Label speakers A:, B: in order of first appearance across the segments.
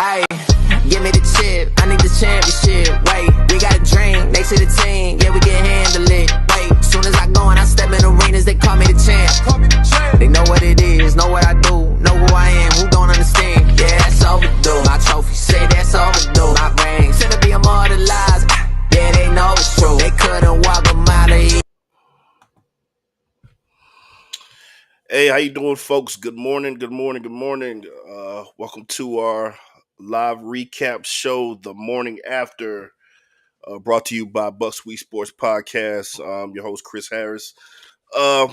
A: Ayy, give me the chip, I need the championship. Wait, we got a drink next to the team, yeah, we can handle it. Wait, soon as I go and I step in arenas, they call me the champ. They know what it is, know what I do, know who I am, who don't understand. Yeah, that's overdue. My trophy say that's overdue. My rings finna be immortalized. Yeah, they know it's true. They couldn't walk a mile of here.
B: Hey, how you doing, folks? Good morning, good morning, good morning. Welcome to our live recap show, the morning after, brought to you by Buck Sweet Sports Podcast. Your host Chris Harris. This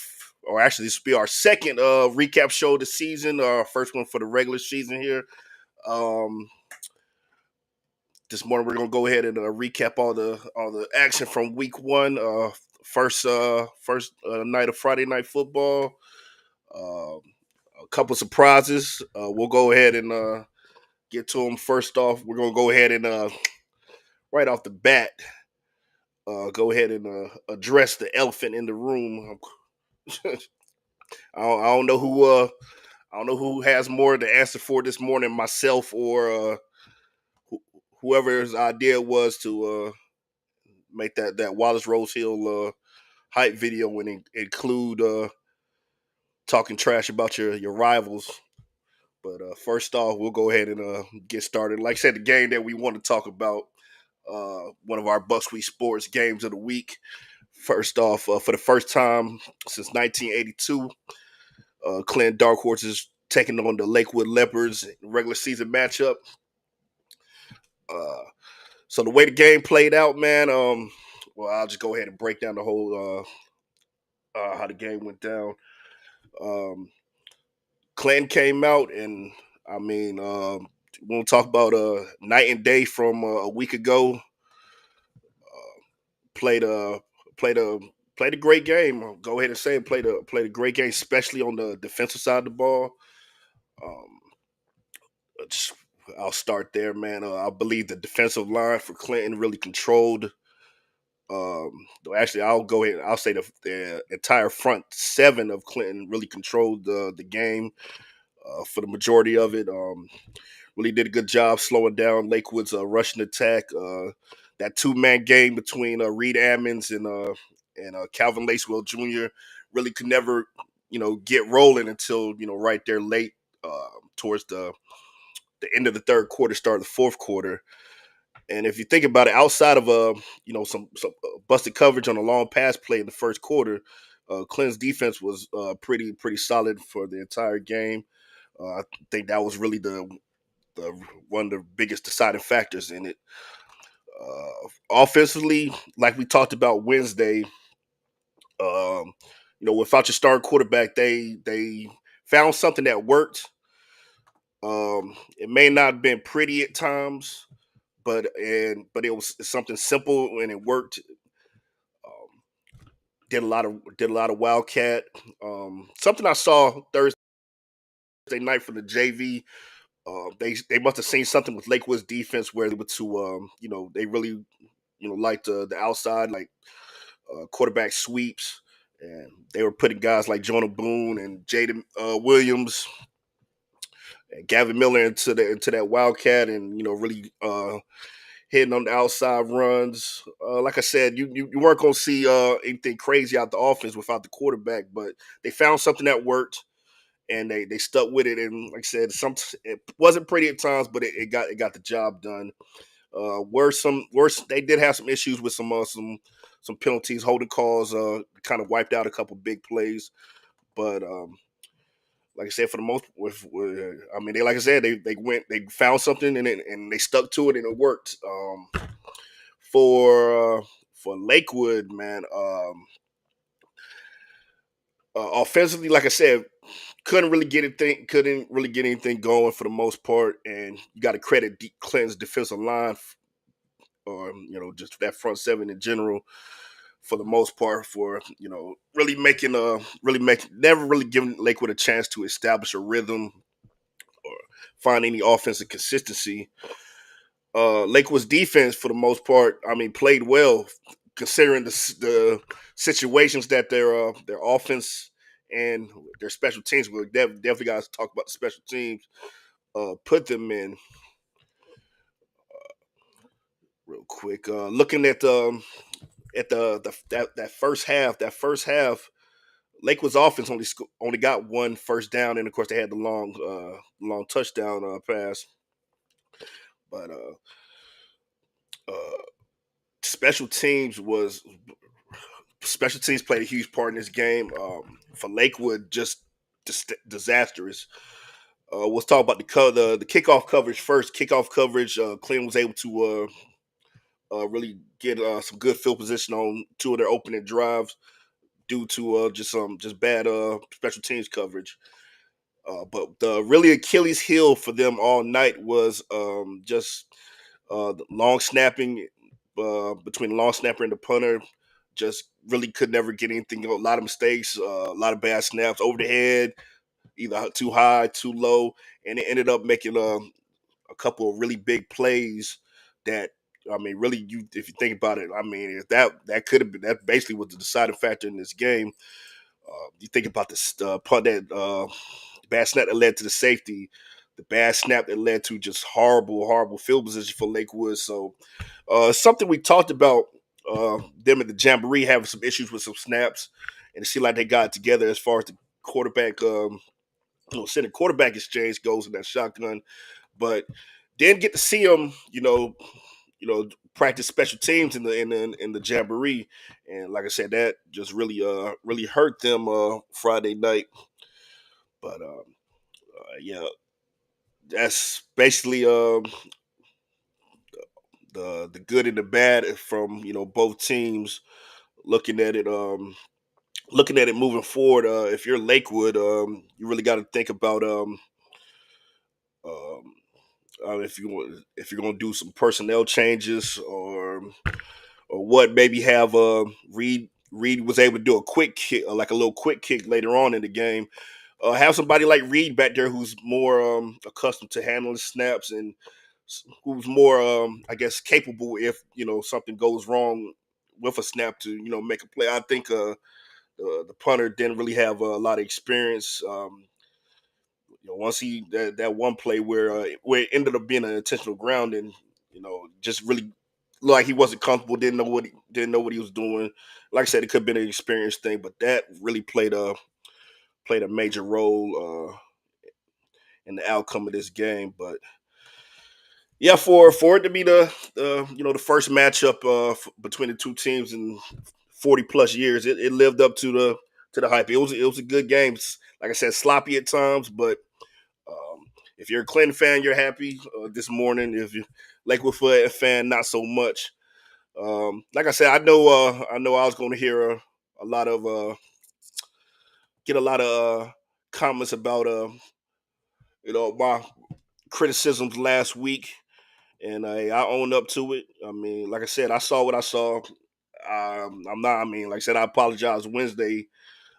B: will be our second recap show of the season. Our first one for the regular season here. This morning we're gonna go ahead and recap all the action from week one. First night of Friday night football. A couple of surprises. We'll go ahead and get to them. First off, we're gonna go ahead and right off the bat, go ahead and address the elephant in the room. I don't know who has more to answer for this morning, myself or whoever's idea was to make that Wallace Rose Hill hype video and include talking trash about your rivals. But first off, we'll go ahead and get started. Like I said, the game that we want to talk about, one of our Buck Sweet Sports games of the week. First off, for the first time since 1982, Clinton Dark Horses taking on the Lakewood Leopards regular season matchup. So the way the game played out, man, well, I'll just go ahead and break down the whole how the game went down. Clinton came out, and I mean, we want to talk about night and day from a week ago. Played a played a played a great game. I'll go ahead and say it, played a great game, especially on the defensive side of the ball. Um, just, I'll start there, man. I believe the defensive line for Clinton really controlled. Actually, I'll go ahead. I'll say the entire front seven of Clinton really controlled the game for the majority of it. Really did a good job slowing down Lakewood's rushing attack. That two-man game between Reed Ammons and Calvin Lacewell Jr. really could never, get rolling until right there late towards the end of the third quarter, start of the fourth quarter. And if you think about it, outside of some busted coverage on a long pass play in the first quarter, Clinton's defense was pretty solid for the entire game. I think that was really the one of the biggest deciding factors in it. Offensively, like we talked about Wednesday, without your starting quarterback, they found something that worked. It may not have been pretty at times, but it was something simple and it worked. Did a lot of wildcat. Something I saw Thursday night from the JV. They must have seen something with Lakewood's defense where they were to they really liked the outside like quarterback sweeps, and they were putting guys like Jonah Boone and Jaden Williams and Gavin Miller into that wildcat, and really hitting on the outside runs. Like I said, you weren't going to see anything crazy out the offense without the quarterback, but they found something that worked, and they stuck with it. And like I said, it wasn't pretty at times, but it got the job done. Worse, they did have some issues with some penalties, holding calls, kind of wiped out a couple big plays. But like I said, for the most, they found something and they stuck to it and it worked. For Lakewood, man, offensively, like I said, couldn't really get anything going for the most part, and you got to credit Clinton's defensive line, or just that front seven in general, for the most part, for never really giving Lakewood a chance to establish a rhythm or find any offensive consistency. Lakewood's defense, for the most part, I mean, played well considering the situations that their offense and their special teams. We definitely got to talk about the special teams. put them in real quick. Looking at that first half, Lakewood's offense only got one first down, and of course they had the long touchdown pass. But uh, special teams was special teams played a huge part in this game. For Lakewood, just disastrous. Let's talk about the kickoff coverage first. Kickoff coverage, Cleveland was able to really get some good field position on two of their opening drives due to just bad special teams coverage. But the really Achilles heel for them all night was just the long snapping between the long snapper and the punter. Just really could never get anything. A lot of mistakes, a lot of bad snaps over the head, either too high, too low, and it ended up making a couple of really big plays that. I mean, really, if you think about it, I mean, if that could have been that basically was the deciding factor in this game. You think about this punt that bad snap that led to the safety, the bad snap that led to just horrible field position for Lakewood. So something we talked about them at the Jamboree having some issues with some snaps, and it seemed like they got it together as far as the quarterback, center quarterback exchange goes in that shotgun, but didn't get to see them, practice special teams in the Jamboree, and like I said, that just really hurt them Friday night. But yeah, that's basically the good and the bad from both teams. Looking at it, moving forward. If you're Lakewood, you really got to think about um, if you're going to do some personnel changes or what. Maybe have Reed was able to do a quick kick, like a little quick kick later on in the game. Have somebody like Reed back there who's more accustomed to handling snaps and who's more, I guess, capable if something goes wrong with a snap to make a play. I think the punter didn't really have a lot of experience. Once he that one play where it ended up being an intentional ground and just really looked like he wasn't comfortable, didn't know what he was doing. Like I said, it could have been an experience thing, but that really played a major role in the outcome of this game. But yeah, for it to be the first matchup between the two teams in 40 plus years, it lived up to the hype. It was a good game. Like I said, sloppy at times, but if you're a Clinton fan, you're happy this morning. If you're Lakewood fan, not so much. Like I said, I know I was going to hear a lot of get a lot of comments about my criticisms last week, and I own up to it. I mean, like I said, I saw what I saw. I'm not. I mean, like I said, I apologize Wednesday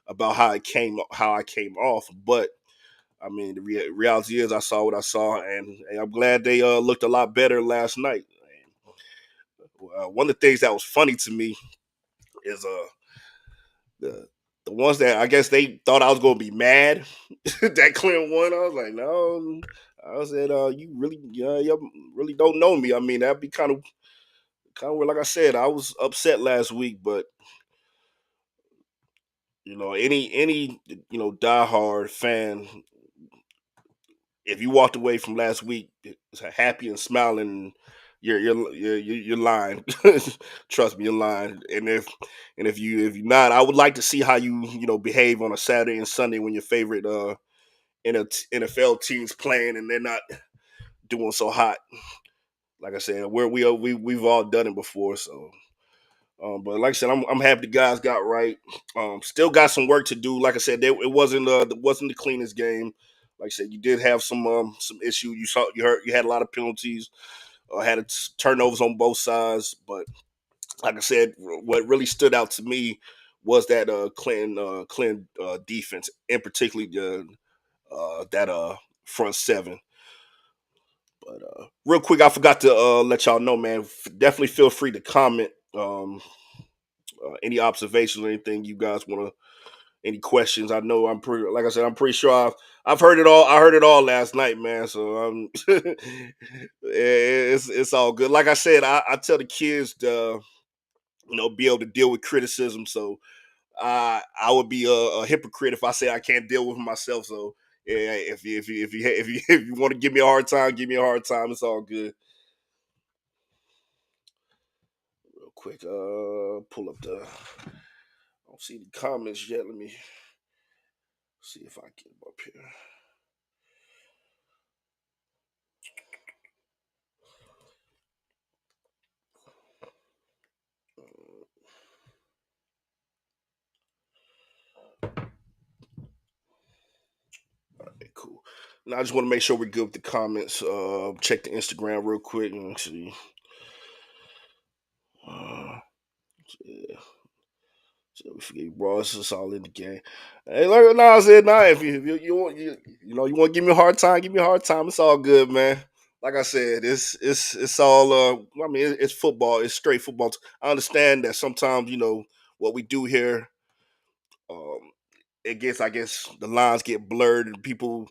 B: about how I came off, but I mean, the reality is I saw what I saw, and I'm glad they looked a lot better last night. One of the things that was funny to me is the the ones that I guess they thought I was gonna be mad that Clinton won. I was like, no. I said, you really, you really don't know me. I mean, that'd be kind of weird. Like I said, I was upset last week, but any diehard fan, if you walked away from last week happy and smiling, you're lying. Trust me, you're lying. And if you're not, I would like to see how you behave on a Saturday and Sunday when your favorite NFL team's playing and they're not doing so hot. Like I said, we've all done it before. So, but like I said, I'm happy the guys got right. Still got some work to do. Like I said, it wasn't the cleanest game. Like I said, you did have some issue. You had a lot of penalties. Had turnovers on both sides, but like I said, what really stood out to me was that Clinton defense, and particularly that front seven. But real quick, I forgot to let y'all know, man. Definitely feel free to comment any observations or anything you guys want to any questions. I know I'm pretty, like I said, I'm pretty sure I've heard it all. I heard it all last night, man. So it's all good. Like I said, I tell the kids to be able to deal with criticism. So I would be a hypocrite if I say I can't deal with it myself. So yeah, if you want to give me a hard time, give me a hard time. It's all good. Real quick, pull up the. I don't see the comments yet. Let me see if I get them up here. Okay, cool. Now I just want to make sure we're good with the comments. Check the Instagram real quick and see. Yeah. So we forget Ross is all in the game. Hey, look, no, I said, nah. If you want you want to give me a hard time, give me a hard time. It's all good, man. Like I said, it's all. I mean, it's football. It's straight football. I understand that sometimes what we do here. Um, it gets, I guess, the lines get blurred and people.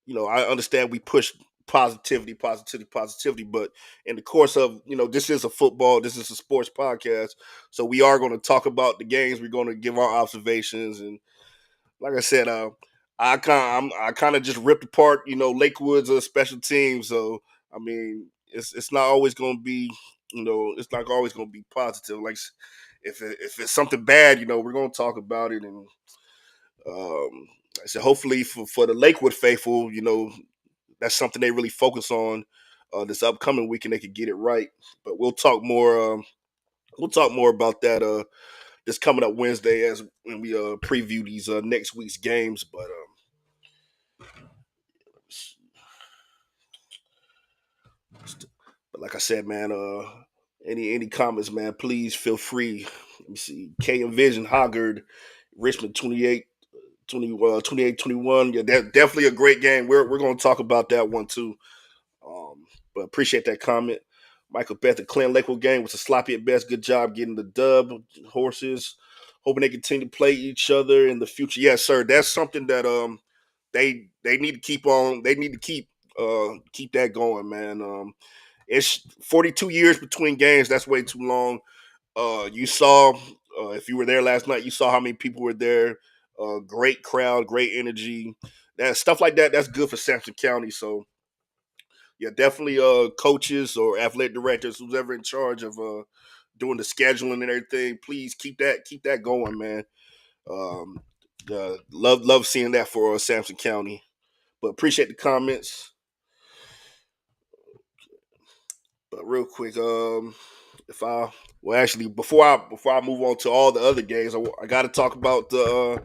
B: I understand we push positivity, positivity, positivity, but in the course of, this is a football, this is a sports podcast. So we are going to talk about the games. We're going to give our observations. And like I said, I kind of just ripped apart, Lakewood's a special team. So, I mean, it's not always going to be, it's not always going to be positive. Like if it's something bad, we're going to talk about it. And, I said, hopefully for the Lakewood faithful, that's something they really focus on this upcoming week, and they could get it right. But we'll talk more. We'll talk more about that this coming up Wednesday as when we preview these next week's games. But like I said, man, any comments, man, please feel free. Let me see. K and Vision Hoggard, Richmond 28-21. Yeah, that's definitely a great game. We're going to talk about that one too. But appreciate that comment. Michael Beth, the Clinton Lakewood game was a sloppy at best. Good job getting the dub. Horses, hoping they continue to play each other in the future. Yes, sir. That's something that they need to keep on. They need to keep that going, man. It's 42 years between games. That's way too long. You saw if you were there last night, you saw how many people were there. Great crowd, great energy. That stuff like that. That's good for Sampson County. So yeah, definitely coaches or athletic directors, who's ever in charge of doing the scheduling and everything, please keep that going, man. Um, love seeing that for Sampson County. But appreciate the comments. But real quick, if I well actually before I move on to all the other games, I got to talk about the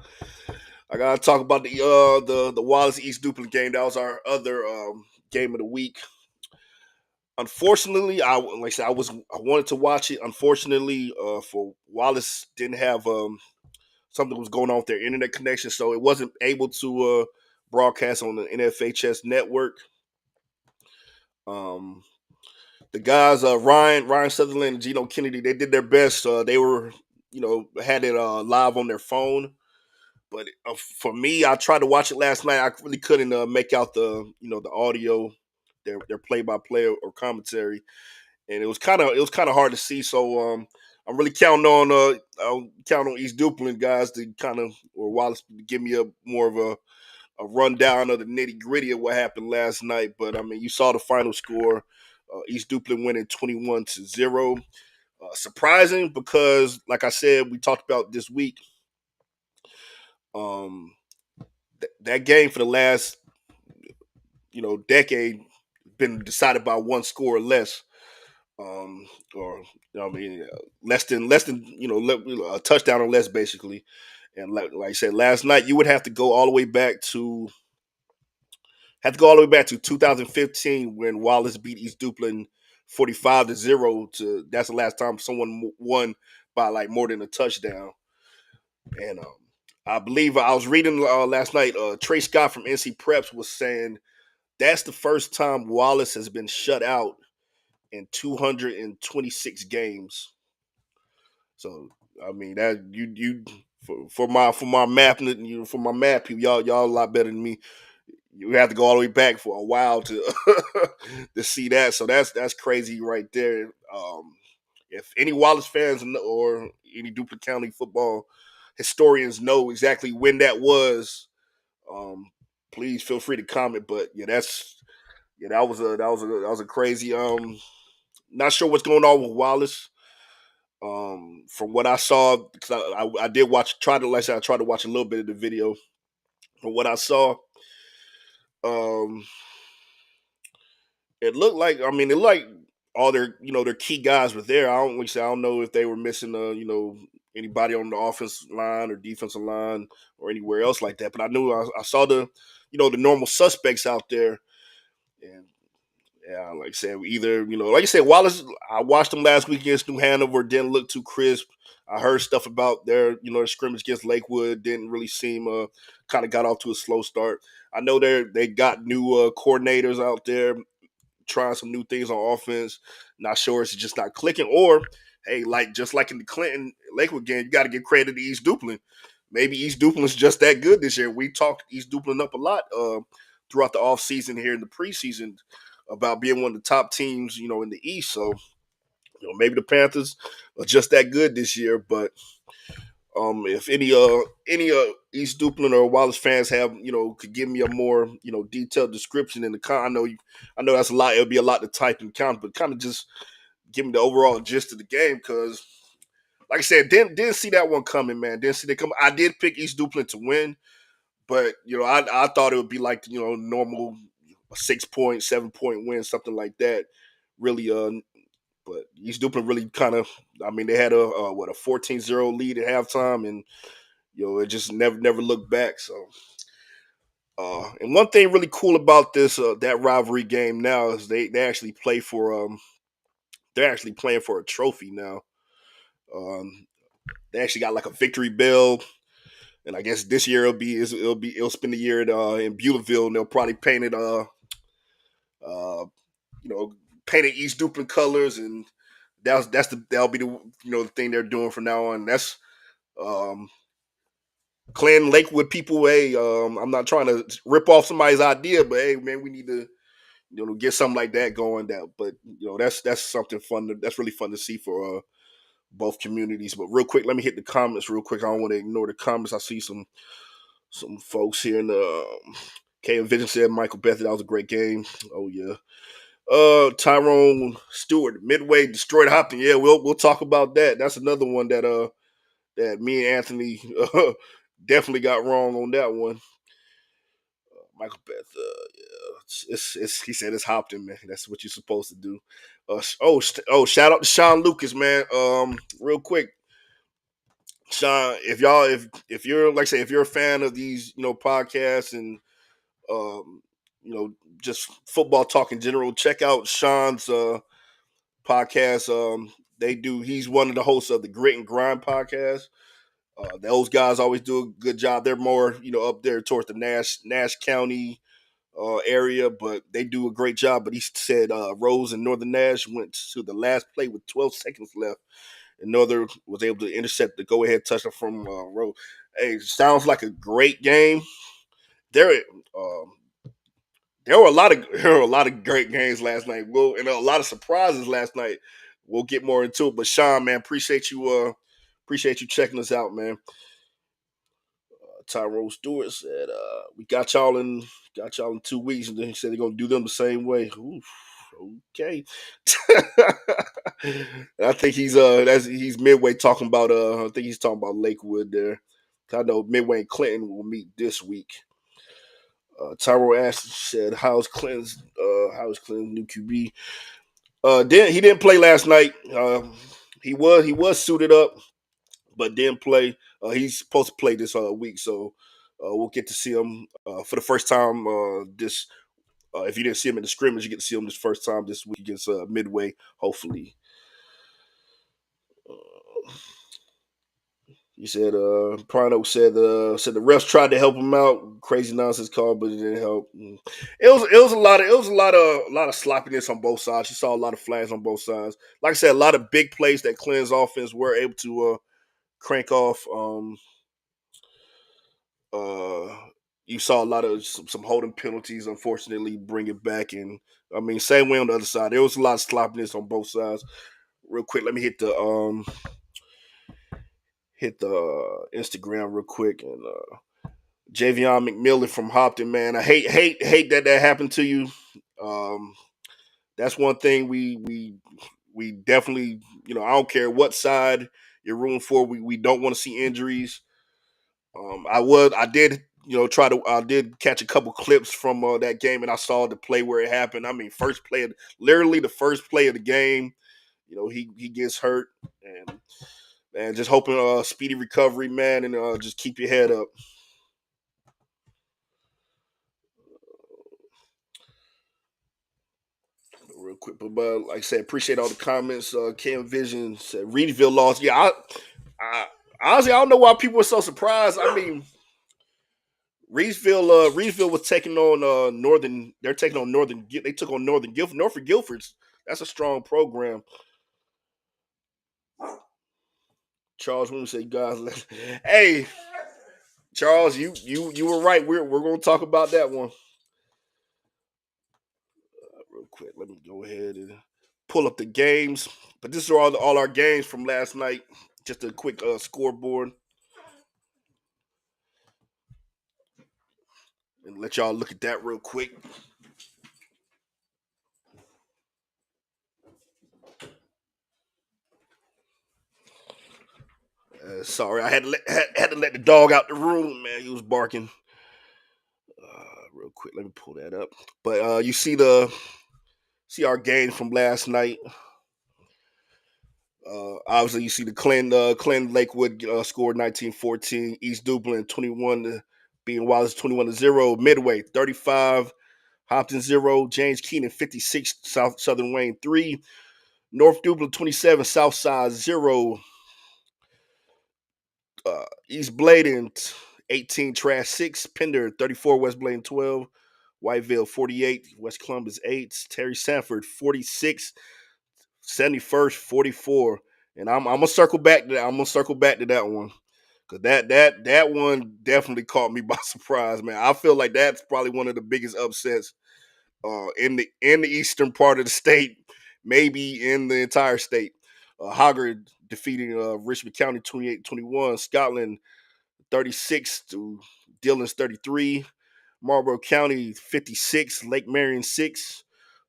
B: Wallace East Duplin game. That was our other game of the week. Unfortunately, like I said, I wanted to watch it. Unfortunately, for Wallace didn't have something was going on with their internet connection, so it wasn't able to broadcast on the NFHS network. Um, the guys, Ryan Sutherland and Gino Kennedy, they did their best. They were, had it live on their phone. But for me, I tried to watch it last night. I really couldn't make out the audio, their play by play or commentary, and it was kind of hard to see. So I'm really counting on I'll count on East Duplin guys to kind of, or Wallace, to give me a more of a rundown of the nitty gritty of what happened last night. But I mean, you saw the final score. East Duplin winning 21-0. Surprising because, like I said, we talked about this week. Um, that game for the last decade been decided by one score or less. Or I mean, less than a touchdown or less, basically. And like I said last night, you would have to go all the way back to 2015 when Wallace beat East Duplin 45-0. That's the last time someone won by like more than a touchdown. And I believe I was reading last night. Trey Scott from NC Preps was saying that's the first time Wallace has been shut out in 226 games. So I mean that you For my math, for my math people, y'all a lot better than me. You have to go all the way back for a while to to see that. So that's crazy right there. If any Wallace fans or any Duplin County football historians know exactly when that was, um, please feel free to comment. But yeah, that was a crazy. Not sure what's going on with Wallace. From what I saw, because I did like I said, I tried to watch a little bit of the video. From what I saw, um, it looked like, it looked like all their key guys were there. I don't know if they were missing anybody on the offensive line or defensive line or anywhere else like that. But I knew I saw the normal suspects out there. And yeah, like I said, either, like I said, Wallace, I watched them last week against New Hanover, didn't look too crisp. I heard stuff about their scrimmage against Lakewood, didn't really seem kind of got off to a slow start. I know they got new coordinators out there trying some new things on offense. Not sure it's just not clicking, or hey, just like in the Clinton Lakewood game, you got to give credit to East Duplin. Maybe East Duplin's just that good this year. We talked East Duplin up a lot throughout the offseason here in the preseason about being one of the top teams, in the East. So, maybe the Panthers are just that good this year. But if any East Duplin or Wallace fans have could give me a more detailed description in the I know that's a lot. It'll be a lot to type and count, but kind of just give me the overall gist of the game because, like I said, didn't see that one coming, man. Didn't see that coming. I did pick East Duplin to win, but I thought it would be like normal 6-point, 7-point win, something like that. Really, but East Duplin really kind of, they had a 14-0 lead at halftime, and it just never looked back. So, and one thing really cool about this that rivalry game now is they actually play for they're actually playing for a trophy now. Um, they actually got like a victory bell, and I guess this year it'll spend the year in Beulaville, and they'll probably paint it uh painted East Duplin colors, and that'll be the thing they're doing from now on. That's um Clan Lakewood people. Hey, I'm not trying to rip off somebody's idea, but hey, man, we need to get something like that going. But that's something fun. That's really fun to see for both communities. But real quick, let me hit the comments real quick. I don't want to ignore the comments. I see some folks here in the K Vision said Michael Bethany, that was a great game. Oh yeah. Tyrone Stewart, Midway destroyed Hopton. Yeah, we'll talk about that. That's another one that me and Anthony definitely got wrong on that one. Michael Beth, yeah, he said it's Hopton, man. That's what you're supposed to do. Shout out to Sean Lucas, man. Real quick, Sean, if you're like I say, if you're a fan of these podcasts and um just football talk in general, check out Sean's podcast. He's one of the hosts of the Grit and Grind podcast. Those guys always do a good job. They're more, up there towards the Nash County area, but they do a great job. But he said Rose and Northern Nash went to the last play with 12 seconds left, and Northern was able to intercept the go-ahead touchdown from Rose. Hey, sounds like a great game. There, um, there were a lot of great games last night. And a lot of surprises last night. We'll get more into it. But Sean, man, appreciate you checking us out, man. Tyrone Stewart said, "We got y'all in 2 weeks," and then he said they're gonna do them the same way. Oof, okay. I think he's midway talking about I think he's talking about Lakewood there. I know Midway and Clinton will meet this week. Tyrone Ashton said, "How's Clinton's new QB?" He didn't play last night. He was suited up, but didn't play. He's supposed to play this week, so we'll get to see him for the first time. This If you didn't see him in the scrimmage, you get to see him this first time this week against Midway. Hopefully, he said. Prano said the refs tried to help him out. Crazy nonsense call, but it didn't help. It was a lot of sloppiness on both sides. You saw a lot of flags on both sides. Like I said, a lot of big plays that Clinton's offense were able to crank off. Uh, you saw a lot of some holding penalties, unfortunately, bring it back. And I mean, same way on the other side. There was a lot of sloppiness on both sides. Real quick, let me hit the Instagram real quick. And Javion McMillan from Hopton, man, I hate that happened to you. Um, that's one thing we definitely, I don't care what side you're rooting for. We don't want to see injuries. I did, I did catch a couple clips from that game, and I saw the play where it happened. I mean, literally the first play of the game. He gets hurt, and man, just hoping speedy recovery, man, and just keep your head up. Real quick, but like I said, appreciate all the comments. Cam Vision said Reedville lost. Yeah, I honestly I don't know why people are so surprised. I mean, Reedsville was taking on Northern. They're taking on Northern. They took on Northern Guilford. Norfolk Guilford's that's a strong program. Charles Williams said, "Guys, hey Charles, you were right. We're going to talk about that one real quick. Let me go ahead and pull up the games. But this are all our games from last night. Just a quick scoreboard and let y'all look at that real quick. Sorry, I had to let the dog out the room. Man, he was barking. Real quick, let me pull that up. But you see our game from last night. Obviously, you see the Clinton Lakewood scored 19-14. East Duplin 21 to being Wallace 21-0. Midway 35. Hopton 0. James Keenan 56. Southern Wayne 3. North Duplin 27. Southside 0. East Bladen 18. Trash 6. Pender 34. West Bladen 12. Whiteville 48. West Columbus 8. Terry Sanford 46. 71st 44. And I'm gonna circle back to that. I'm gonna circle back to that one. Cause that one definitely caught me by surprise, man. I feel like that's probably one of the biggest upsets in the eastern part of the state, maybe in the entire state. Hoggard defeating Richmond County 28-21, Scotland 36 to Dillon's 33, Marlborough County 56, Lake Marion 6,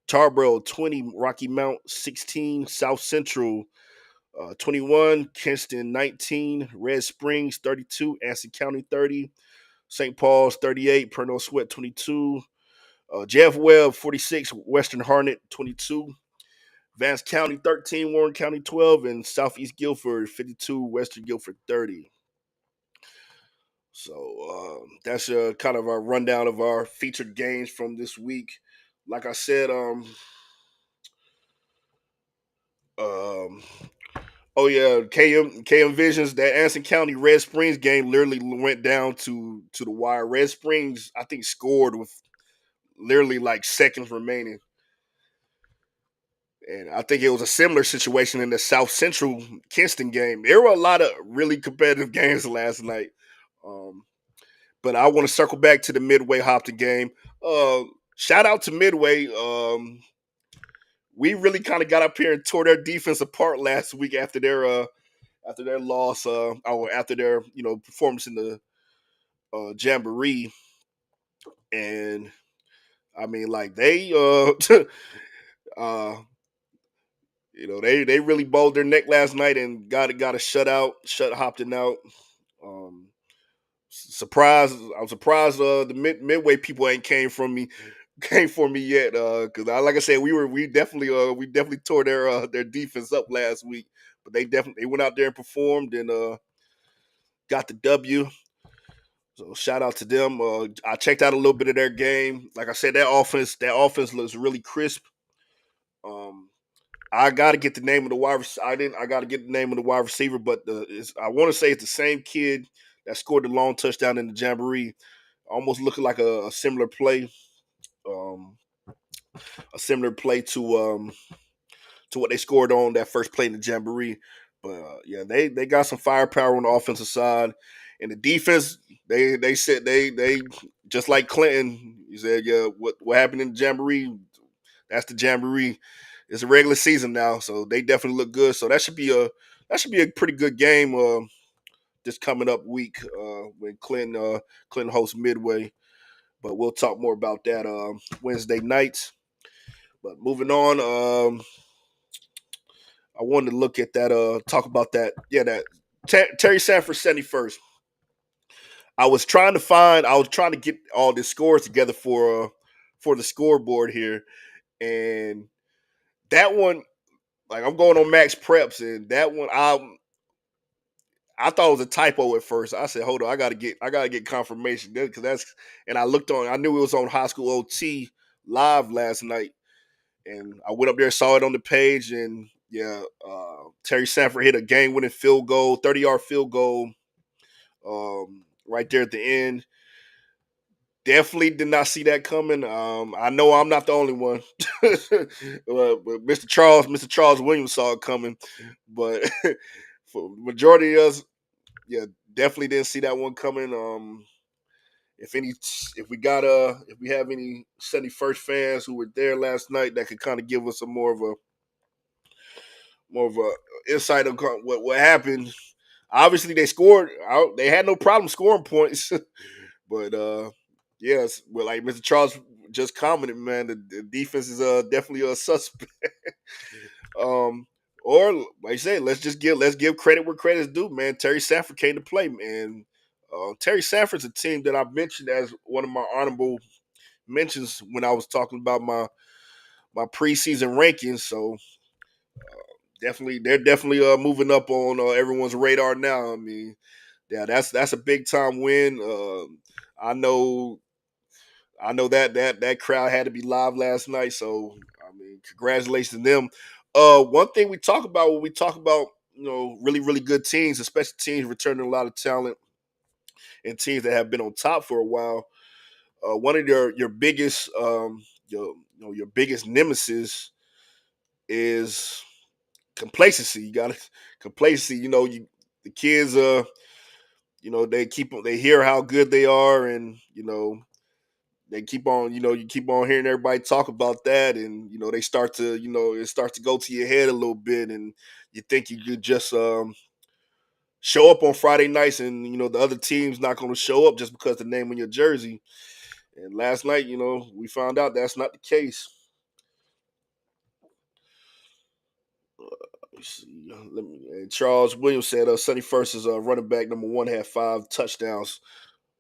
B: Tarboro 20, Rocky Mount 16, South Central 21, Kinston 19, Red Springs 32, Anson County 30, St. Paul's 38, Pernod Sweat 22, Jeff Webb 46, Western Harnett 22, Vance County 13, Warren County 12, and Southeast Guilford 52, Western Guilford 30. So that's kind of our rundown of our featured games from this week. Like I said, um, oh yeah, KM Visions. That Anson County Red Springs game literally went down to the wire. Red Springs, I think, scored with literally like seconds remaining, and I think it was a similar situation in the South Central Kinston game. There were a lot of really competitive games last night. Um, but I want to circle back to the Midway Hopton game. Uh, Shout out to Midway. We really kind of got up here and tore their defense apart last week after their loss, or after their performance in the jamboree, and I mean like they uh they really bowled their neck last night and got a shut Hopton out. Um, Surprised, I'm surprised the midway people ain't came for me yet because like I said we definitely tore their defense up last week, but they went out there and performed and got the W. So shout out to them. I checked out a little bit of their game. Like I said, that offense looks really crisp. Um, I got to get the name of the wide. I didn't. I got to get the name of the wide receiver, but I want to say it's the same kid that scored the long touchdown in the jamboree. Almost looking like a similar play, um, a similar play to what they scored on that first play in the jamboree. But yeah, they got some firepower on the offensive side, And the defense, they said they just like Clinton. He said, yeah, what happened in the Jamboree? That's the Jamboree. It's a regular season now, so they definitely look good. So that should be a pretty good game this coming up week when Clinton hosts Midway. But we'll talk more about that Wednesday nights. But moving on, I wanted to look at that. Talk about that. Yeah, that Terry Sanford 71st. I was trying to get all the scores together for the scoreboard here, and that one, like I'm going on Max Preps, and that one I thought it was a typo at first. I said, hold on, I gotta get confirmation because that's and I looked on. I knew it was on High School OT live last night, and I went up there, saw it on the page, and yeah, Terry Sanford hit a game-winning field goal, 30-yard field goal, right there at the end. Definitely did not see that coming. I know I'm not the only one, but Mr. Charles Williams saw it coming. But for the majority of us, yeah, definitely didn't see that one coming. If any, if we have any 71st fans who were there last night, that could kind of give us a more of a insight of what happened. Obviously, they scored. They had no problem scoring points, but yes, well, like Mr. Charles just commented, man, the defense is definitely a suspect. um, or like I said, let's give credit where credit's due, man. Terry Sanford came to play, man. Terry Sanford's a team that I mentioned as one of my honorable mentions when I was talking about my preseason rankings. So they're definitely moving up on everyone's radar now. I mean, yeah, that's a big time win. I know that crowd had to be live last night. So I mean, congratulations to them. One thing we talk about when we talk about really really good teams, especially teams returning a lot of talent and teams that have been on top for a while. One of your biggest your biggest nemesis is complacency. You got complacency. The kids they hear how good they are, and they keep on you keep on hearing everybody talk about that, and they start to it starts to go to your head a little bit, and you think you could just show up on Friday nights, and the other team's not going to show up just because the name on your jersey. And last night, we found out that's not the case. Let me see. And Charles Williams said Sonny First is running back number one, had 5 touchdowns.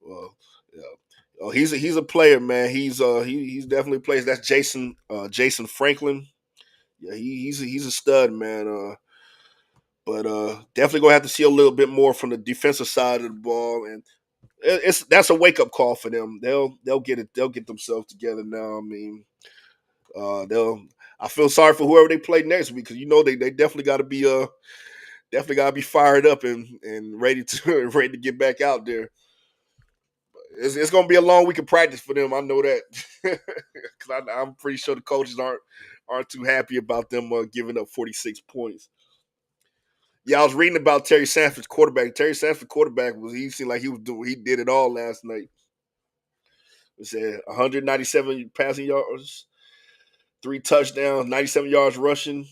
B: Yeah. Oh, he's a player, man. He's definitely a player. That's Jason Franklin. Yeah, he's a stud, man. But definitely gonna have to see a little bit more from the defensive side of the ball, and that's a wake up call for them. They'll get it. They'll get themselves together now. I mean, they'll. I feel sorry for whoever they play next week because they definitely got to be fired up and ready to ready to get back out there. It's going to be a long week of practice for them. I know that because I'm pretty sure the coaches aren't too happy about them giving up 46 points. Yeah, I was reading about Terry Sanford's quarterback. Terry Sanford's quarterback he seemed like he did it all last night. It said 197 passing yards, 3 touchdowns, 97 yards rushing.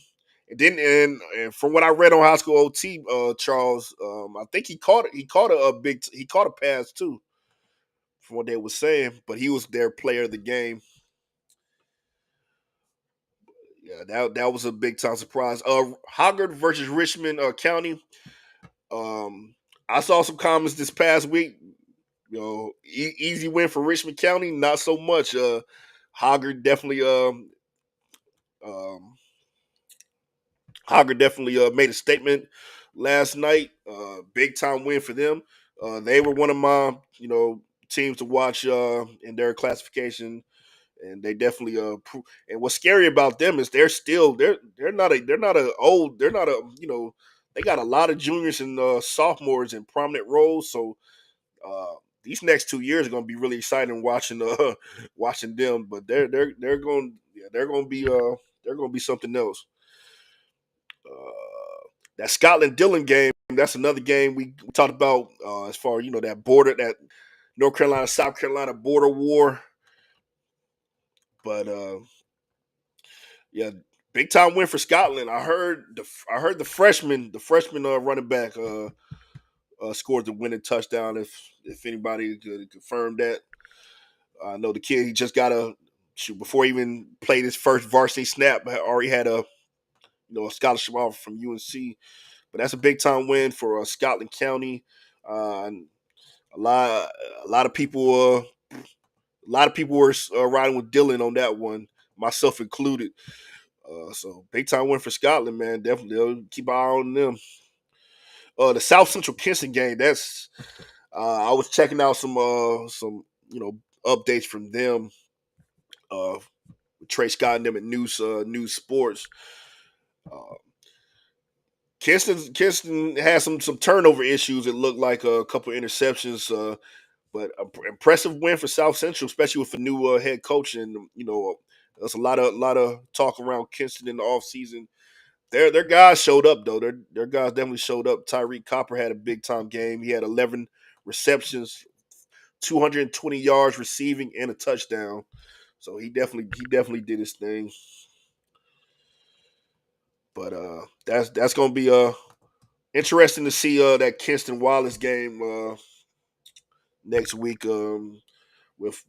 B: And from what I read on High School OT, Charles, I think he caught it. He caught a pass too, from what they were saying. But he was their player of the game. Yeah, that was a big time surprise. Hoggard versus Richmond County. I saw some comments this past week. Easy win for Richmond County. Not so much. Hoggard definitely um, made a statement last night. Big time win for them. They were one of my teams to watch in their classification, and they definitely and what's scary about them is they're not a they got a lot of juniors and sophomores in prominent roles. So these next 2 years are going to be really exciting watching watching them. But they're going to be something else. that Scotland Dillon game, that's another game we talked about as far that border, that North Carolina South Carolina border war. But yeah, big time win for Scotland. I heard the freshman running back scored the winning touchdown. If anybody could confirm that, I know the kid, he just got a shoot before he even played his first varsity snap. Already had a scholarship offer from UNC. But that's a big time win for Scotland County. And a lot a lot of people were riding with Dylan on that one, myself included. So big time win for Scotland, man. Definitely keep an eye on them. The South Central Kinston game. That's I was checking out some updates from them. With Trey Scott and them at News Sports. Uh, Kinston had some turnover issues. It looked like a couple of interceptions. But impressive win for South Central, especially with a new head coach. And there's a lot of talk around Kinston in the offseason. Their guys showed up though. Their guys definitely showed up. Tyreek Copper had a big time game. He had 11 receptions, 220 yards receiving, and a touchdown. So he definitely did his thing. But that's gonna be interesting to see that Kinston Wallace game next week. With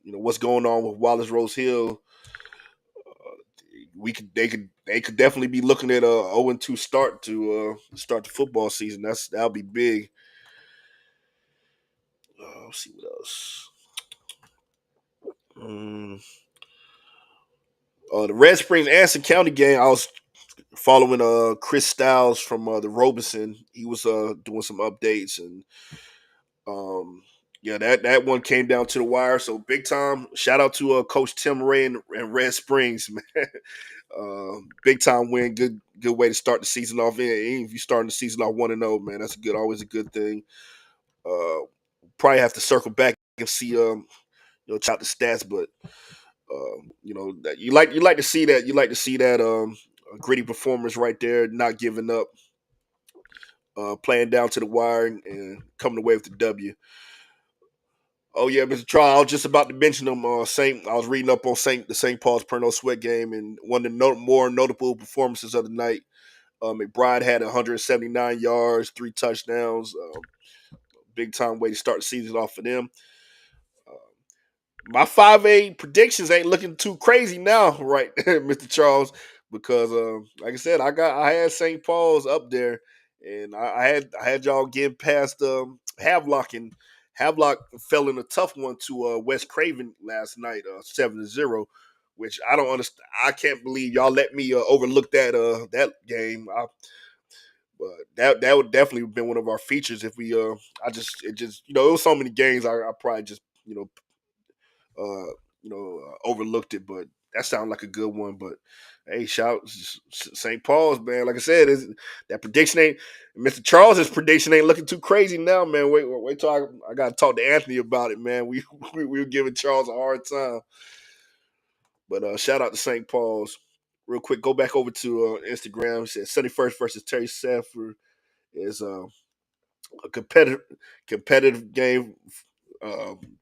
B: what's going on with Wallace Rose Hill, they could definitely be looking at a 0-2 start to start the football season. That'll be big. Let's see what else. The Red Springs Anson County game. I was following Chris Styles from the Robeson. He was doing some updates, and yeah, that one came down to the wire. So big time. Shout out to Coach Tim Ray and Red Springs, man. Big time win. Good way to start the season off. Even if you starting the season off 1-0, man, that's always a good thing. Probably have to circle back and see check the stats, but you like to see that. You like to see that gritty performance right there, not giving up, playing down to the wire, and coming away with the W. Oh yeah, Mr. Charles. I was just about to mention them. I was reading up on the St. Paul's Perno Sweat game, and one of the more notable performances of the night. McBride had 179 yards, 3 touchdowns. Big time way to start the season off for them. My 5A predictions ain't looking too crazy now, right, Mr. Charles? Because like I said, I had St. Paul's up there, and I had y'all getting past Havelock, and Havelock fell in a tough one to West Craven last night, 7-0, which I don't understand. I can't believe y'all let me overlook that game. That would definitely have been one of our features if we it was so many games I probably just overlooked it, but that sounded like a good one. But hey, shout St. Paul's, man. Like I said, that prediction ain't Mr. Charles's prediction ain't looking too crazy now, man. Wait till I got to talk to Anthony about it, man. We were giving Charles a hard time, but shout out to St. Paul's. Real quick, go back over to Instagram. It says 71st versus Terry Sanford is a competitive game.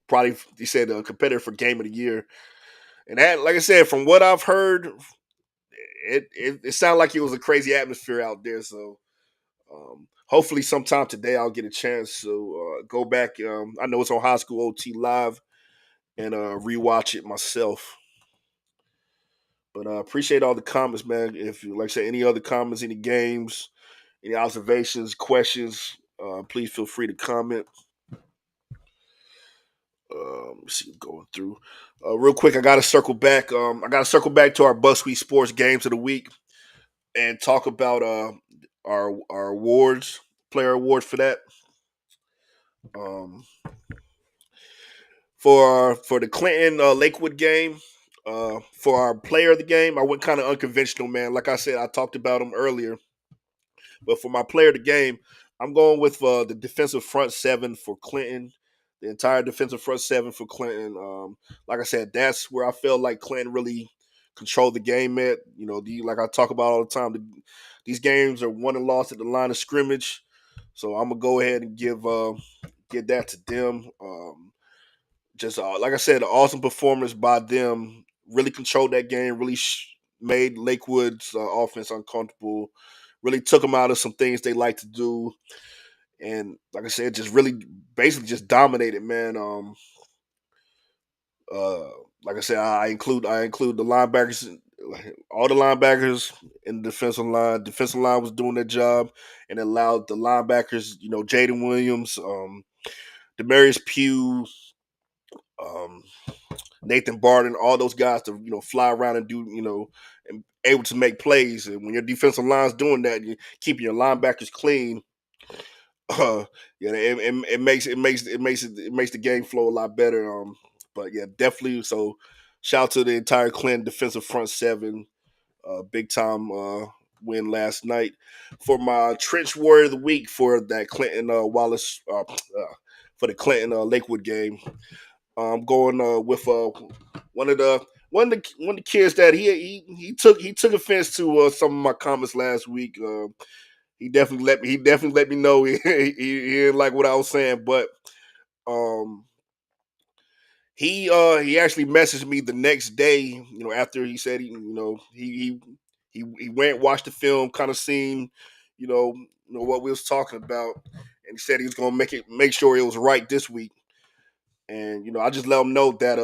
B: Probably he said a competitor for game of the year. And that, like I said, from what I've heard, it sounded like it was a crazy atmosphere out there. So hopefully sometime today I'll get a chance to go back. I know it's on High School OT Live and rewatch it myself. But I appreciate all the comments, man. If you like I said, any other comments, any games, any observations, questions, please feel free to comment. Let's see, going through real quick. I got to circle back. I got to circle back to our BuzzFeed Sports Games of the Week and talk about our awards, player awards for that. Um, for the Clinton Lakewood game, for our player of the game, I went kind of unconventional, man. Like I said, I talked about him earlier, but for my player of the game, I'm going with the defensive front seven for Clinton. The entire defensive front seven for Clinton. Like I said, that's where I felt like Clinton really control the game at. Like I talk about all the time, these games are won and lost at the line of scrimmage. So I'm gonna go ahead and give that to them. Just like I said, an awesome performance by them. Really controlled that game. Really made Lakewood's offense uncomfortable. Really took them out of some things they like to do, and like I said, just really basically just dominated, man. Uh, like I said, I include the linebackers, all the linebackers in the defensive line. Defensive line was doing their job, and allowed the linebackers, Jaden Williams, Demarius Pugh, um, Nathan Barton, all those guys to fly around and do and able to make plays. And when your defensive line's doing that, you keeping your linebackers clean. Yeah, it makes the game flow a lot better. But yeah, definitely. So shout out to the entire Clinton defensive front seven. Big time win last night. For my trench warrior of the week for that Clinton Wallace for the Clinton Lakewood game. I'm going with one of the kids that he took offense to some of my comments last week. He definitely let me know he didn't like what I was saying, but um he actually messaged me the next day, after he said he went watched the film, kind of seen, what we was talking about, and he said he was gonna make sure it was right this week. And I just let him know that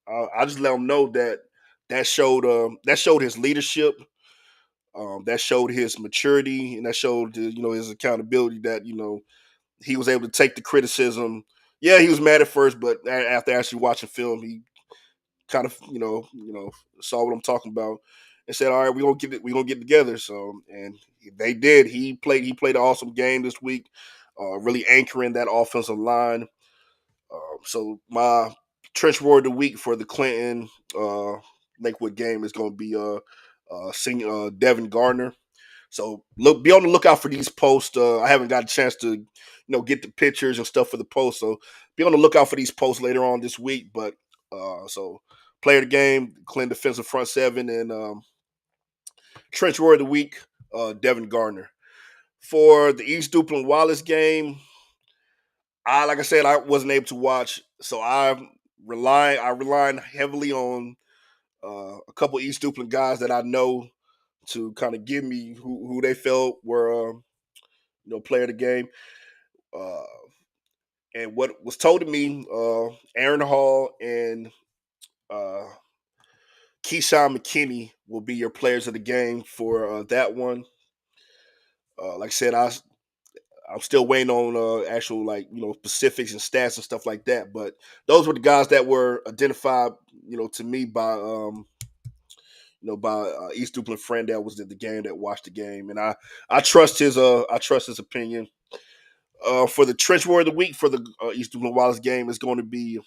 B: I just let him know that showed his leadership, that showed his maturity, and that showed his accountability. That he was able to take the criticism. Yeah, he was mad at first, but after actually watching film, he kind of saw what I'm talking about and said, "All right, we're gonna get together." So, and they did. He played an awesome game this week, really anchoring that offensive line. So my trench word of the week for the Clinton uh, Lakewood game is going to be senior Devin Gardner. So be on the lookout for these posts. I haven't got a chance to get the pictures and stuff for the posts, so be on the lookout for these posts later on this week. But so player of the game, Clinton defensive front seven, and trench word of the week, Devin Gardner. For the East Duplin Wallace game, like I said, I wasn't able to watch, so I relying heavily on a couple East Duplin guys that I know to kind of give me who they felt were player of the game. Uh, and what was told to me, Aaron Hall and uh, Keyshawn McKinney will be your players of the game for that one. Like I said, I'm still waiting on actual specifics and stats and stuff like that. But those were the guys that were identified, to me by East Duplin friend that was at the game, that watched the game, and I trust his opinion. For the trench word of the week for the East Duplin Wallace game is going to be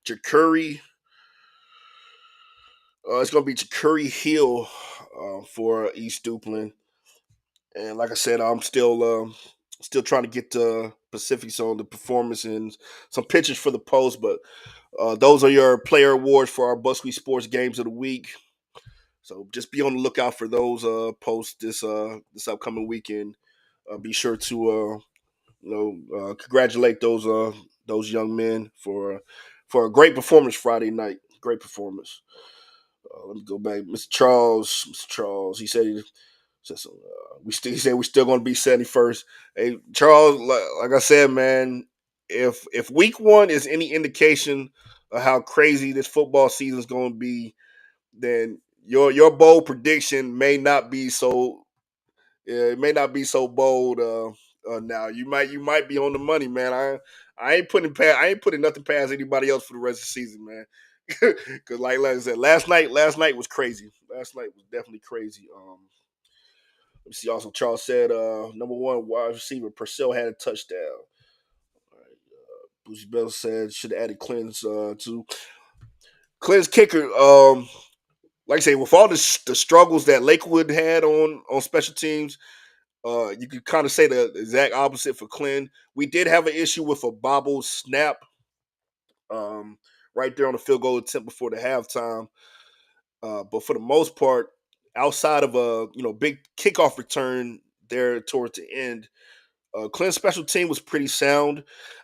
B: Jacurry. It's going to be Jacurry Hill for East Duplin. And like I said, I'm still trying to get the specifics on the performance and some pictures for the post. But those are your player awards for our Buckwheat Sports Games of the Week. So just be on the lookout for those posts this upcoming weekend. Be sure to congratulate those young men for a great performance Friday night. Great performance. Let me go back, Mr. Charles. Mr. Charles, he said he said we're still going to be 71st. Hey, Charles, like I said, man, if week one is any indication of how crazy this football season is going to be, then your bold prediction may not be so. Yeah, it may not be so bold. Now you might be on the money, man. I ain't putting nothing past anybody else for the rest of the season, man. Because like I said, last night was crazy. Last night was definitely crazy. Let me see. Also, Charles said, number one wide receiver Purcell had a touchdown. All right, Boozy Bell said should have added Clinton's to Clinton's kicker. Like I say, with all the struggles that Lakewood had on special teams, you could kind of say the exact opposite for Clinton. We did have an issue with a bobble snap. Um, right there on the field goal attempt before the halftime. But for the most part, outside of a big kickoff return there towards the end, Clint's special team was pretty sound.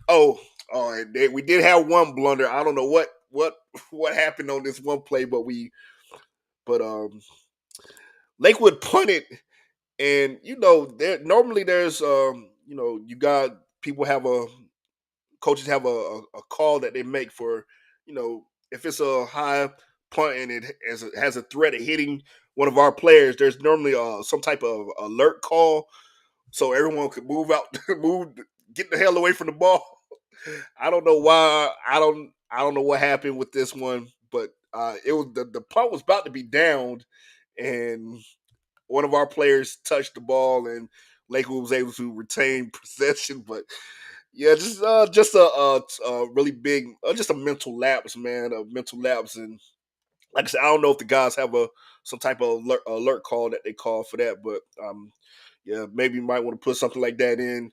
B: Oh, and we did have one blunder. I don't know what what happened on this one play, but Lakewood punted, and there normally there's you got people have a coaches have a call that they make for if it's a high punt and it has a threat of hitting one of our players. There's normally some type of alert call so everyone could move out, move, get the hell away from the ball. I don't know why. I don't know what happened with this one, but it was the punt was about to be downed, and one of our players touched the ball, and Lakewood was able to retain possession. But yeah, just a really big, just a mental lapse, man, a mental lapse. And like I said, I don't know if the guys have some type of alert call that they call for that, but yeah, maybe you might want to put something like that in,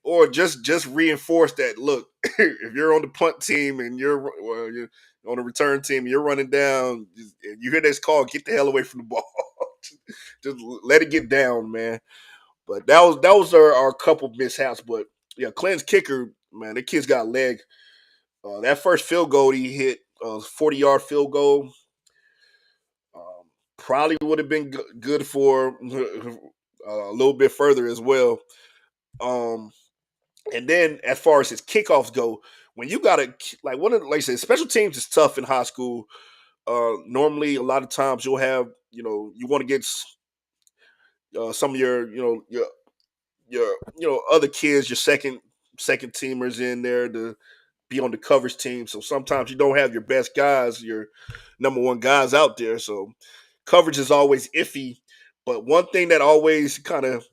B: or just reinforce that. Look, if you're on the punt team and you're on the return team, you're running down, and you hear this call, get the hell away from the ball. just let it get down, man. But that was our couple mishaps. But yeah, Clinton's kicker, man, the kid's got a leg. That first field goal he hit, 40-yard field goal, probably would have been good for a little bit further as well. Um, and then as far as his kickoffs go, when you got to like I said, special teams is tough in high school. Normally, a lot of times you'll have you want to get some of your other kids, your second teamers in there to be on the coverage team. So sometimes you don't have your best guys, your number one guys out there. So coverage is always iffy. But one thing that always kind of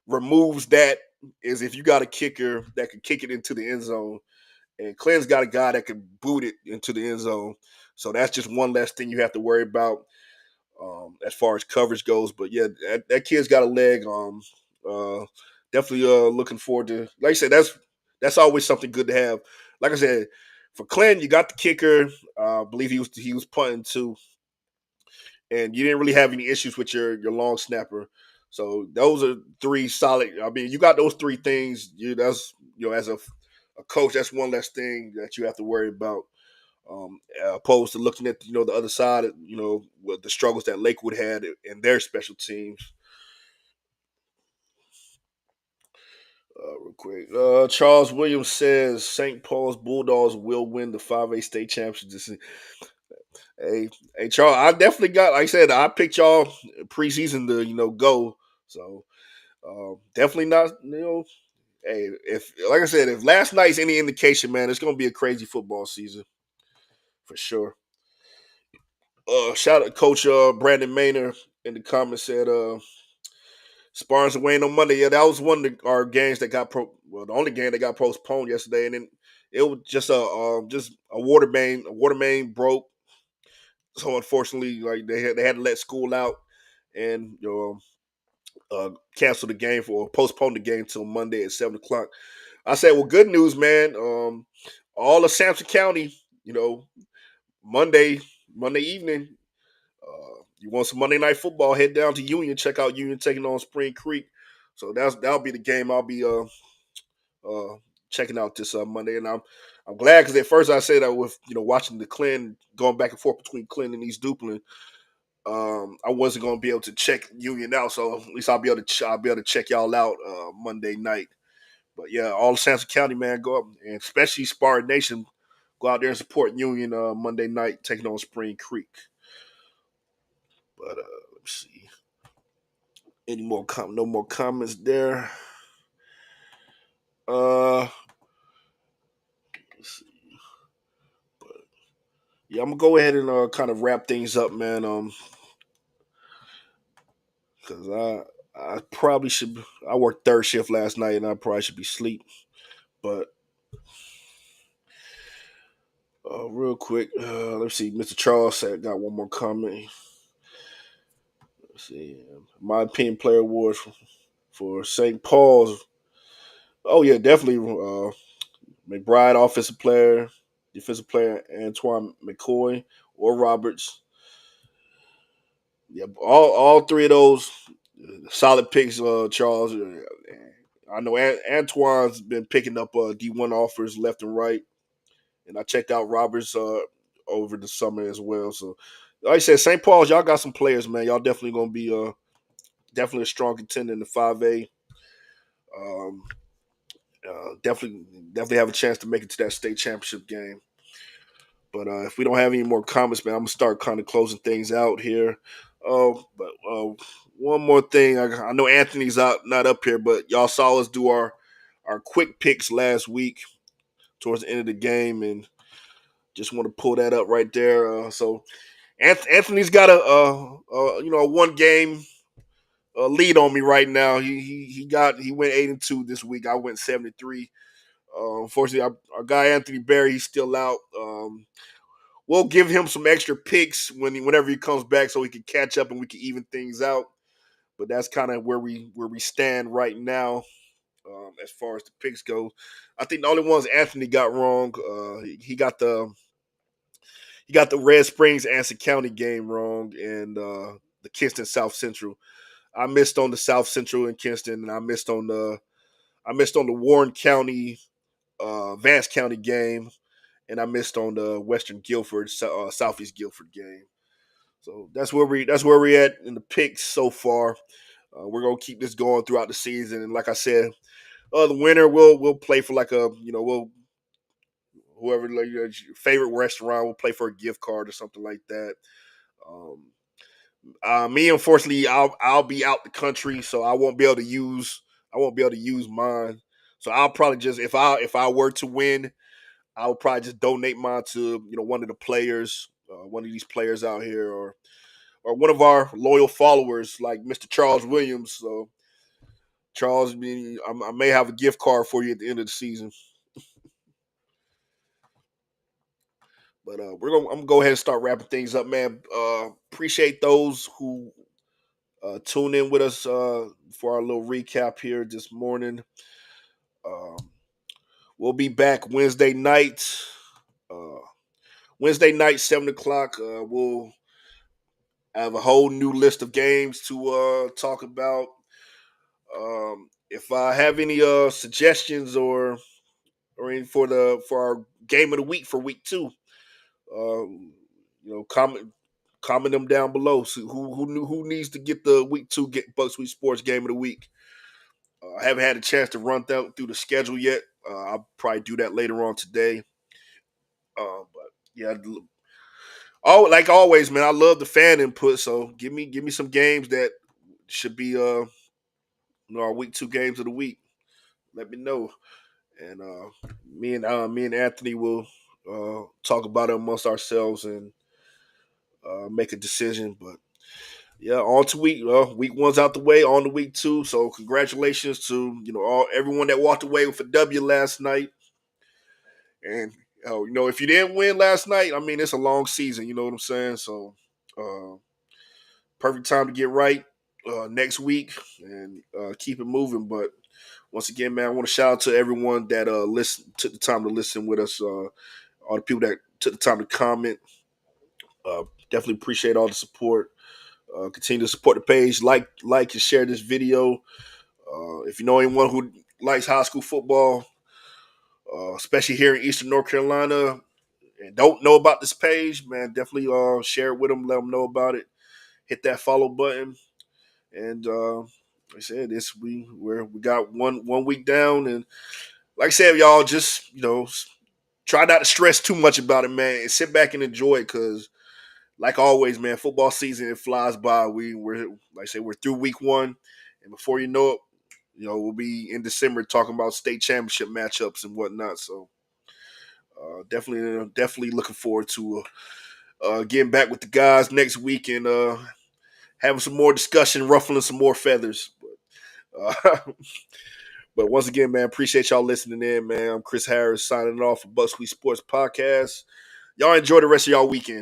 B: removes that is if you got a kicker that can kick it into the end zone. And Clinton's got a guy that can boot it into the end zone. So that's just one less thing you have to worry about as far as coverage goes. But yeah, that kid's got a leg. Uh, Definitely looking forward to. Like I said, that's always something good to have. Like I said, for Clinton, you got the kicker. I believe he was punting too, and you didn't really have any issues with your long snapper. So those are three solid. I mean, you got those three things. That's as a coach, that's one less thing that you have to worry about. Opposed to looking at the other side, with the struggles that Lakewood had in their special teams. Real quick, Charles Williams says St. Paul's Bulldogs will win the 5A state championship. Hey, hey, Charles, I definitely got. Like I said, I picked y'all preseason to go. So definitely not. Hey, if like I said, if last night's any indication, man, it's gonna be a crazy football season for sure. Shout out to Coach Brandon Maynard in the comments said Spartans and Wayne on Monday. Yeah, that was one of our games that the only game that got postponed yesterday, and then it was just a water main. A water main broke, so unfortunately, like they had to let school out and cancel the game or postpone the game till Monday at 7 o'clock. I said, well, good news, man. All of Sampson County, Monday Monday evening. You want some Monday Night Football? Head down to Union. Check out Union taking on Spring Creek. So that'll be the game I'll be checking out this Monday, and I'm glad because at first I said that with watching the Clinton going back and forth between Clinton and East Duplin, I wasn't going to be able to check Union out. So at least I'll be able to check y'all out Monday night. But yeah, all of Sampson County, man, go up, and especially Spartan Nation, go out there and support Union Monday night taking on Spring Creek. But let's see. Any more no more comments there. Let's see. But yeah, I'm gonna go ahead and kind of wrap things up, man. Because I probably should. I worked third shift last night, and I probably should be asleep. But real quick, let's see. Mr. Charles said got one more comment. Let's see. My opinion player award for St. Paul's. Oh yeah, definitely. McBride, offensive player. defensive player Antoine McCoy or Roberts. Yeah, all three of those solid picks. Charles, I know Antoine's been picking up D1 offers left and right, and I checked out Roberts over the summer as well. So, like I said, St. Paul's, y'all got some players, man. Y'all definitely gonna be definitely a strong contender in the 5A. Um, definitely have a chance to make it to that state championship game. But if we don't have any more comments, man, I'm gonna start kind of closing things out here. But one more thing, I know Anthony's not up here, but y'all saw us do our quick picks last week towards the end of the game, and just want to pull that up right there. So Anthony's got a 1 game lead on me right now. He went 8-2 this week. I went 7-3. Unfortunately, our guy Anthony Berry, he's still out. We'll give him some extra picks whenever he comes back, so he can catch up and we can even things out. But that's kind of where we stand right now, as far as the picks go. I think the only ones Anthony got wrong, he got the Red Springs Anson County game wrong, and the Kinston South Central. I missed on the South Central in Kinston, and I missed on the Warren County Vance County game, and I missed on the Western Guilford Southeast Guilford game. So that's where we're at in the picks so far. We're gonna keep this going throughout the season, and like I said, the winner we'll play for like we'll whoever like your favorite restaurant will play for a gift card or something like that. Um, me, unfortunately, I'll be out the country, so I won't be able to use mine. So I'll probably just if I were to win, I would probably just donate mine to one of the players, one of these players out here, or one of our loyal followers like Mr. Charles Williams. So Charles, I may have a gift card for you at the end of the season. But I'm gonna go ahead and start wrapping things up, man. Appreciate those who tune in with us for our little recap here this morning. Um, we'll be back Wednesday night. Uh, Wednesday night, 7 o'clock. We'll have a whole new list of games to talk about. If I have any suggestions or any for our game of the week for week 2, comment them down below. So who needs to get the week 2 get Buck Sweet Sports game of the week? I haven't had a chance to run through the schedule yet. I'll probably do that later on today. But yeah, like always, man, I love the fan input. So give me some games that should be our week 2 games of the week. Let me know, and me and Anthony will talk about it amongst ourselves and make a decision. But yeah, on to week 1's out the way, on to week 2. So congratulations to everyone that walked away with a W last night. And if you didn't win last night, I mean it's a long season. You know what I'm saying? So perfect time to get right next week and keep it moving. But once again, man, I want to shout out to everyone that took the time to listen with us. All the people that took the time to comment. Definitely appreciate all the support. Continue to support the page, like and share this video. If you know anyone who likes high school football, especially here in Eastern North Carolina, and don't know about this page, man, definitely share it with them. Let them know about it. Hit that follow button, and like I said, we got one week down, and like I said, y'all just try not to stress too much about it, man, and sit back and enjoy it because. Like always, man, football season, it flies by. We're like I said, we're through week 1, and before you know it, we'll be in December talking about state championship matchups and whatnot. So definitely looking forward to getting back with the guys next week and having some more discussion, ruffling some more feathers. But once again, man, appreciate y'all listening in, man. I'm Chris Harris signing off for Buck Sweet Sports Podcast. Y'all enjoy the rest of y'all weekend.